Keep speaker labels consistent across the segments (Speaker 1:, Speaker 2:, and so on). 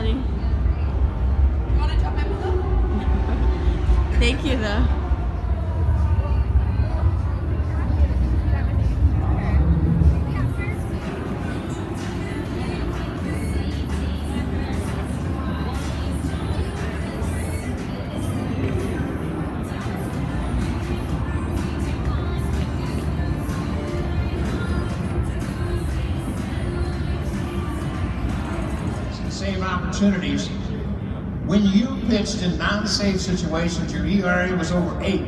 Speaker 1: funny.
Speaker 2: You want to jump in with them?
Speaker 1: Thank you, though.
Speaker 3: Save opportunities. When you pitched in non-save situations, your ERA was over 8.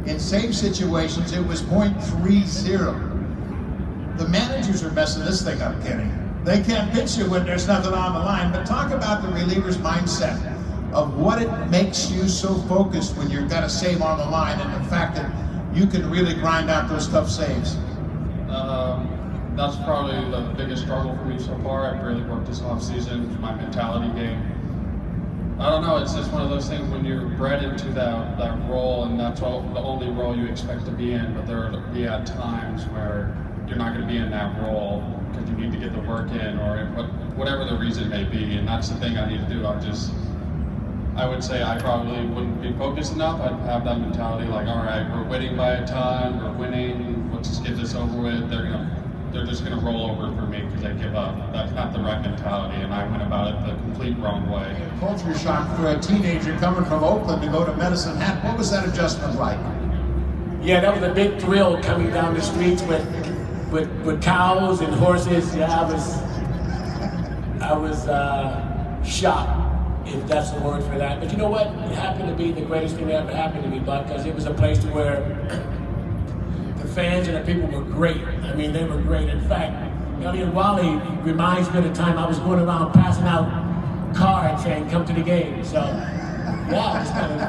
Speaker 3: In save situations, it was .30. The managers are messing this thing up, Kenny. They can't pitch you when there's nothing on the line, but talk about the reliever's mindset of what it makes you so focused when you've got a save on the line and the fact that you can really grind out those tough saves.
Speaker 4: That's probably the biggest struggle for me so far. I've really worked this off season, my mentality game. I don't know, it's just one of those things when you're bred into that role, and that's the only role you expect to be in, but there will be at times where you're not going to be in that role because you need to get the work in, or whatever the reason may be, and that's the thing I need to do. I would say I probably wouldn't be focused enough. I'd have that mentality like, all right, we're winning by a ton, we're winning, let's just get this over with. They're just going to roll over for me because they give up. That's not the right mentality, and I went about it the complete wrong way.
Speaker 3: Culture shock for a teenager coming from Oakland to go to Medicine Hat. What was that adjustment like?
Speaker 5: Yeah, that was a big thrill coming down the streets with cows and horses. Yeah, I was shocked, if that's the word for that. But you know what? It happened to be the greatest thing that ever happened to me, Buck, because it was a place where the fans and the people were great. I mean, they were great. In fact, Elliot Wally reminds me of the time I was going around passing out cards saying, "Come to the game." So, yeah, it's kind of,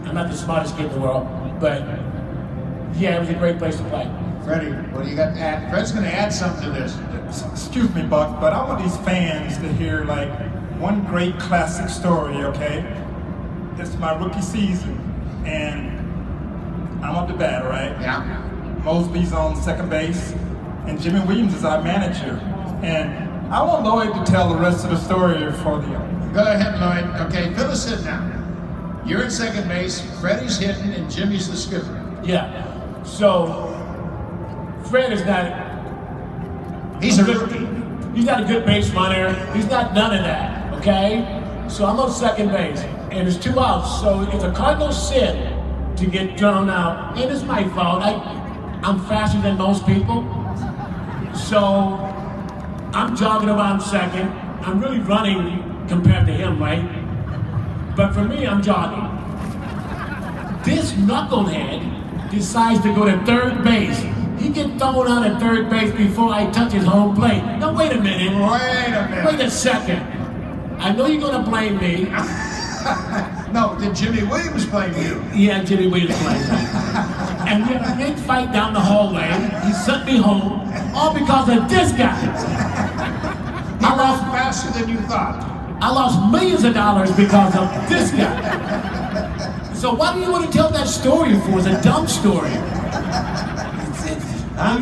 Speaker 5: I'm not the smartest kid in the world, but yeah, it was a great place to play.
Speaker 3: Freddie, what do you got to add? Fred's going to add something to this.
Speaker 6: Excuse me, Buck, but I want these fans to hear like one great classic story, okay? It's my rookie season, and I'm up to bat, right?
Speaker 3: Yeah.
Speaker 6: Mosley's on second base, and Jimmy Williams is our manager. And I want Lloyd to tell the rest of the story for them.
Speaker 3: Go ahead, Lloyd. Okay, fill us in now. You're at second base, Freddie's hitting, and Jimmy's the skipper.
Speaker 5: Yeah. So Fred is not.
Speaker 3: He's a rookie.
Speaker 5: He's not a good base runner. He's not none of that. Okay. So I'm on second base, and there's 2 outs. So if the Cardinals sit to get drawn out, and it's my fault. I'm faster than most people, so I'm jogging around second. I'm really running compared to him, right? But for me, I'm jogging. This knucklehead decides to go to third base. He gets thrown out at third base before I touch his home plate. Now wait a minute. Wait a second. I know you're gonna blame me.
Speaker 3: No, did Jimmy Williams blame you?
Speaker 5: Yeah, Jimmy Williams blamed me. And we had a big fight down the hallway. He sent me home, all because of this guy.
Speaker 3: I lost faster than you thought.
Speaker 5: I lost millions of dollars because of this guy. So why do you want to tell that story for? It's a dumb story. You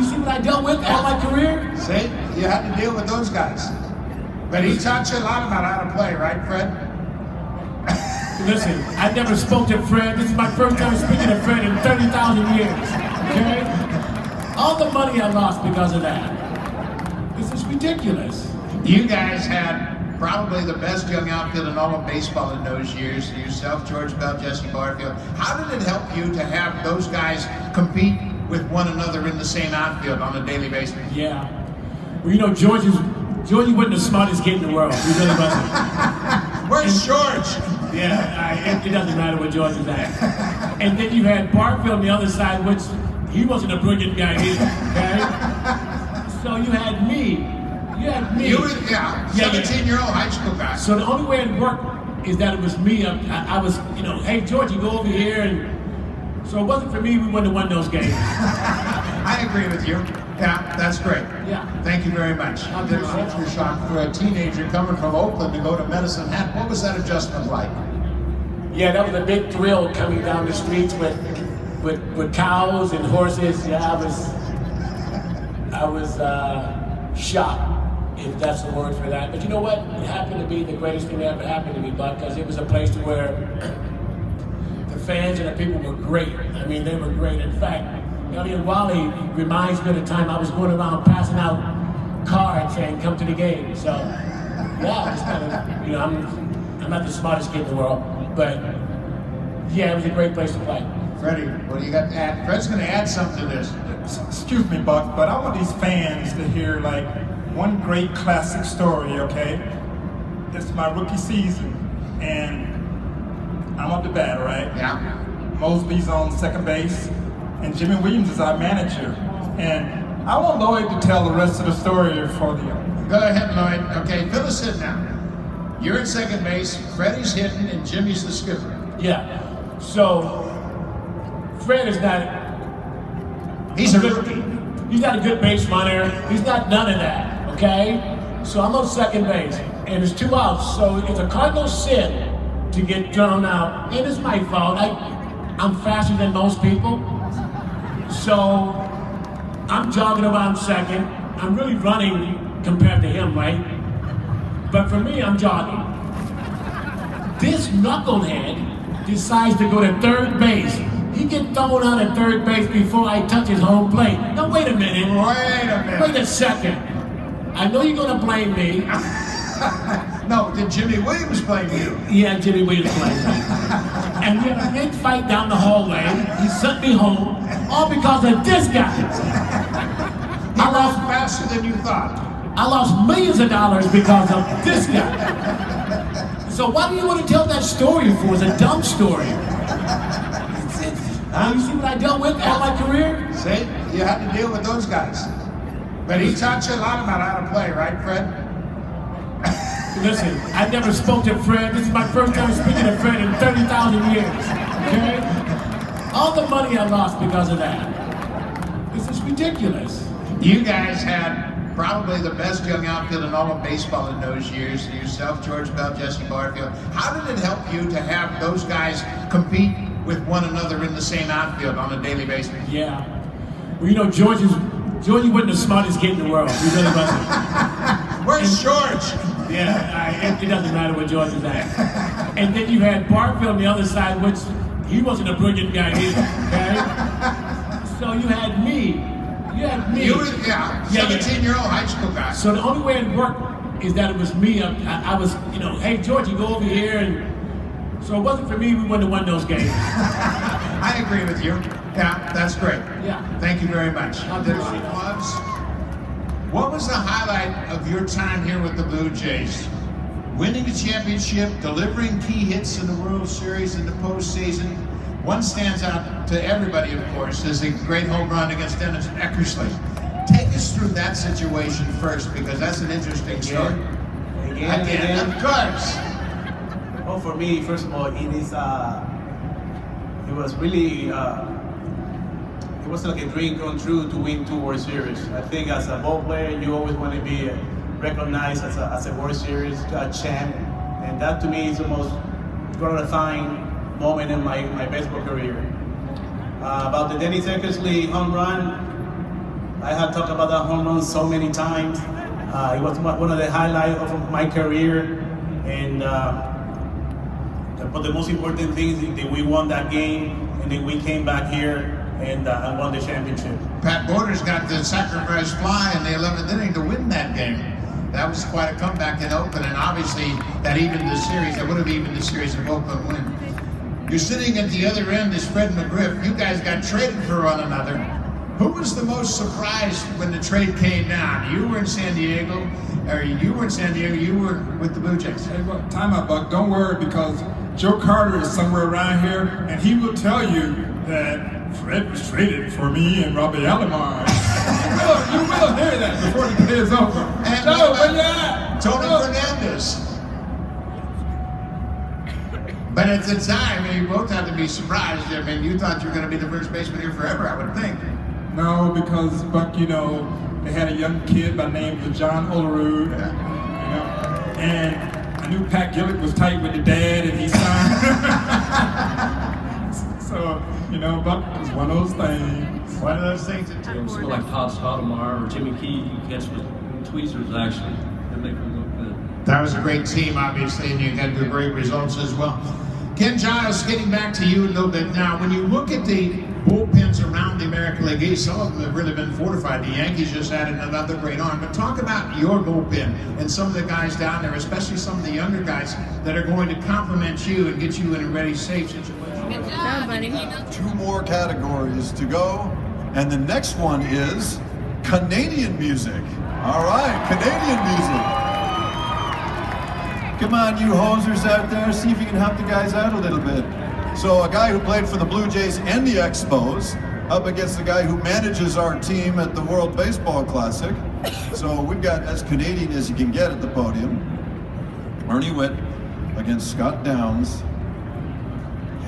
Speaker 5: see what I dealt with all my career?
Speaker 3: See, you had to deal with those guys. But he taught you a lot about how to play, right, Fred?
Speaker 5: Listen, I never spoke to Fred. This is my first time speaking to Fred in 30,000 years, okay? All the money I lost because of that. This is ridiculous.
Speaker 3: You guys had probably the best young outfield in all of baseball in those years. Yourself, George Bell, Jesse Barfield. How did it help you to have those guys compete with one another in the same outfield on a daily basis?
Speaker 5: Yeah. Well, you know, Georgie wasn't the smartest kid in the world. He really wasn't.
Speaker 3: Where's George?
Speaker 5: Yeah, it doesn't matter where George is at. And then you had Barfield on the other side, which he wasn't a brilliant guy either, okay? So you had me.
Speaker 3: You were, 17-year-old high school guy.
Speaker 5: So the only way it worked is that it was me. I was, hey, George, you go over here. And so it wasn't for me, we wouldn't have won those games.
Speaker 3: I agree with you. Yeah, that's great.
Speaker 5: Yeah.
Speaker 3: Thank you very much. The culture shock for a teenager coming from Oakland to go to Medicine Hat. What was that adjustment like?
Speaker 5: Yeah, that was a big thrill coming down the streets with cows and horses. Yeah, I was shocked, if that's the word for that. But you know what? It happened to be the greatest thing that ever happened to me, Buck, because it was a place to where the fans and the people were great. I mean, they were great. In fact, Elliot Wally reminds me of the time I was going around passing out cards saying, "Come to the game." So, yeah, it's kind of, you know, I'm not the smartest kid in the world, but yeah, it was a great place to play.
Speaker 3: Freddie, what do you got to add? Fred's going to add something to this.
Speaker 6: Excuse me, Buck, but I want these fans to hear like one great classic story, okay? It's my rookie season, and I'm up to bat, right?
Speaker 3: Yeah.
Speaker 6: Mosley's on second base, and Jimmy Williams is our manager. And I want Lloyd to tell the rest of the story for the.
Speaker 3: Go ahead, Lloyd. Okay, fill us in now. You're at second base, Freddie's hitting, and Jimmy's the skipper.
Speaker 5: Yeah. So, Fred is not.
Speaker 3: He's a rookie.
Speaker 5: He's not a good base runner. He's not none of that, okay? So I'm on second base, and there's 2 outs. So it's a Cardinal sin to get thrown out. And it's my fault. I'm faster than most people. So I'm jogging around second. I'm really running compared to him, right? But for me, I'm jogging. This knucklehead decides to go to third base. He gets thrown out at third base before I touch his home plate. Now wait a minute. Wait a second. I know you're gonna blame me.
Speaker 3: No, did Jimmy Williams blame you?
Speaker 5: Yeah, Jimmy Williams blamed me. And we had a big fight down the hallway. He sent me home, all because of this guy.
Speaker 3: He lost faster than you thought.
Speaker 5: I lost millions of dollars because of this guy. So why do you want to tell that story for? It's a dumb story. You see what I dealt with all my career?
Speaker 3: See, you had to deal with those guys. But he taught you a lot about how to play, right, Fred?
Speaker 5: Listen, I never spoke to Fred. This is my first time speaking to Fred in 30,000 years. Okay? All the money I lost because of that. This is ridiculous.
Speaker 3: You guys had probably the best young outfield in all of baseball in those years. Yourself, George Bell, Jesse Barfield. How did it help you to have those guys compete with one another in the same outfield on a daily basis?
Speaker 5: Yeah. Well, you know, Georgie wasn't the smartest kid in the world. He really wasn't.
Speaker 3: Where's George?
Speaker 5: Yeah, it doesn't matter where George is at. And then you had Barfield on the other side, which he wasn't a brilliant guy either, okay? So you had me. You had me.
Speaker 3: You were, 17-year-old high school guy.
Speaker 5: So the only way it worked is that it was me. I was, you know, hey, Georgie, go over here. And so it wasn't for me, we wouldn't have won those games.
Speaker 3: I agree with you. Yeah, that's great.
Speaker 5: Yeah.
Speaker 3: Thank you very much. Gloves. What was the highlight of your time here with the Blue Jays? Winning a championship, delivering key hits in the World Series in the postseason. One stands out to everybody, of course, is a great home run against Dennis Eckersley. Take us through that situation first, because that's an interesting story. Again, of course.
Speaker 1: Well, for me, first of all, it was really, it was like a dream come true to win 2 World Series. I think as a ball player, you always want to be recognized as a World Series champ, and that to me is the most gratifying moment in my baseball career. About the Dennis Eckersley home run, I have talked about that home run so many times. It was one of the highlights of my career, and but the most important thing is that we won that game, and then we came back here and won the championship.
Speaker 3: Pat Borders got the sacrifice fly in the 11th inning to win that game. That was quite a comeback in Oakland, and obviously that evened the series. That would have evened the series if Oakland win. You're sitting at the other end is Fred McGriff. You guys got traded for one another. Who was the most surprised when the trade came down? You were in San Diego, or you were in San Diego, you were with the Blue Jays.
Speaker 6: Hey, look, time out, Buck. Don't worry, because Joe Carter is somewhere around here, and he will tell you that Fred was traded for me and Robbie Alomar. You will hear that before the day is over.
Speaker 3: And
Speaker 6: Joe, where you at?
Speaker 3: Tony Fernandez. But at the time, you both had to be surprised. I mean, you thought you were going to be the first baseman here forever, I would think.
Speaker 6: No, because, Buck, you know, they had a young kid by the name of John Olerud, you know, and I knew Pat Gillick was tight with the dad, and he signed. So, you know, Buck, it was one of those things.
Speaker 3: One of those things that
Speaker 7: Someone like Todd Stoudemire or Jimmy Key, who catch with tweezers, actually. They make them look good.
Speaker 3: That was a great team, obviously, and you had the great results as well. Ken Giles, getting back to you a little bit now. When you look at the bullpens around the American League East, some of them have really been fortified. The Yankees just added another great arm. But talk about your bullpen and some of the guys down there, especially some of the younger guys that are going to complement you and get you in a ready, safe situation.
Speaker 2: Good job, buddy.
Speaker 8: 2 more categories to go. And the next one is Canadian music. All right, Canadian music. Come on, you hosers out there, see if you can help the guys out a little bit. So a guy who played for the Blue Jays and the Expos up against the guy who manages our team at the World Baseball Classic. So we've got as Canadian as you can get at the podium. Ernie Witt against Scott Downs.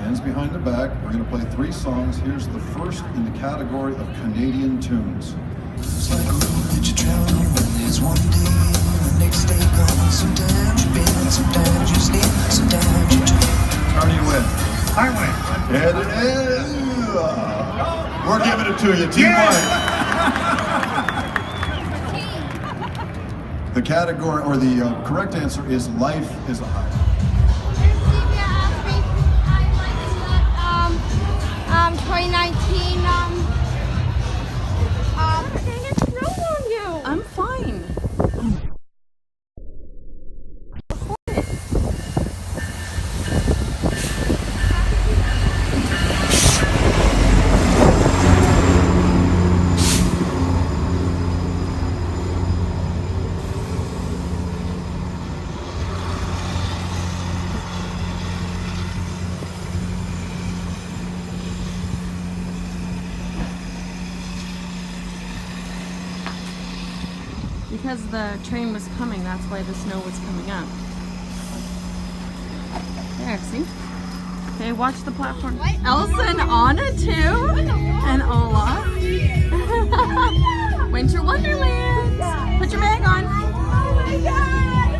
Speaker 8: Hands behind the back. We're going to play 3 songs. Here's the first in the category of Canadian tunes.
Speaker 9: It's like a road that you travel on when there's one day and the next day gone. Sometimes you bend, sometimes you slip, sometimes you trip.
Speaker 8: Ernie Witt.
Speaker 3: Highway.
Speaker 8: And it is. We're giving it to you, Team White. The category, or the correct answer is Life is a Highway.
Speaker 10: 2019, dang it, snowed on you.
Speaker 2: I'm fine. Because the train was coming, that's why the snow was coming up. There, see? Okay, watch the platform. Elsa and Anna too, and Ola. Winter Wonderland. Put your bag on. Oh my God.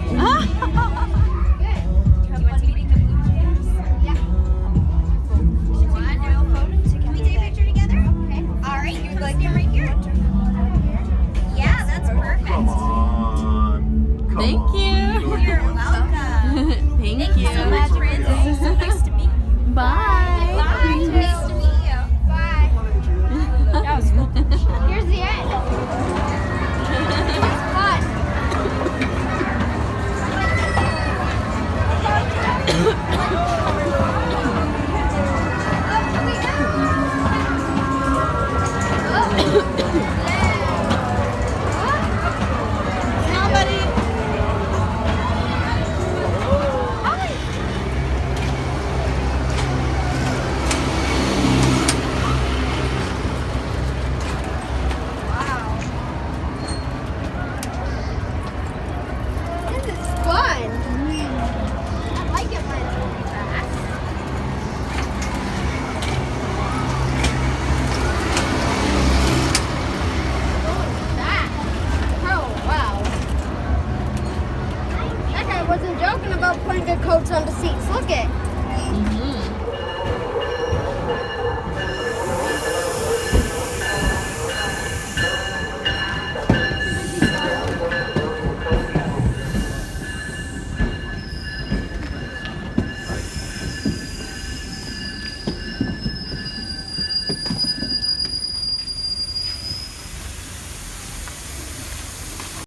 Speaker 10: Can we take a picture together? Okay. All right, you're going to right here. Yeah, that's perfect.
Speaker 8: Come on.
Speaker 2: Thank you.
Speaker 10: You're welcome.
Speaker 2: Thank you.
Speaker 10: So much, Prince. So nice to meet you.
Speaker 2: Bye.
Speaker 10: Bye. Nice to meet you. Bye. That was cool. Here's the end. It's fun. Somebody. This is fun. I like it when it's really fast. Going fast. Oh, wow. That guy wasn't joking about putting good coats on the seats. Look it.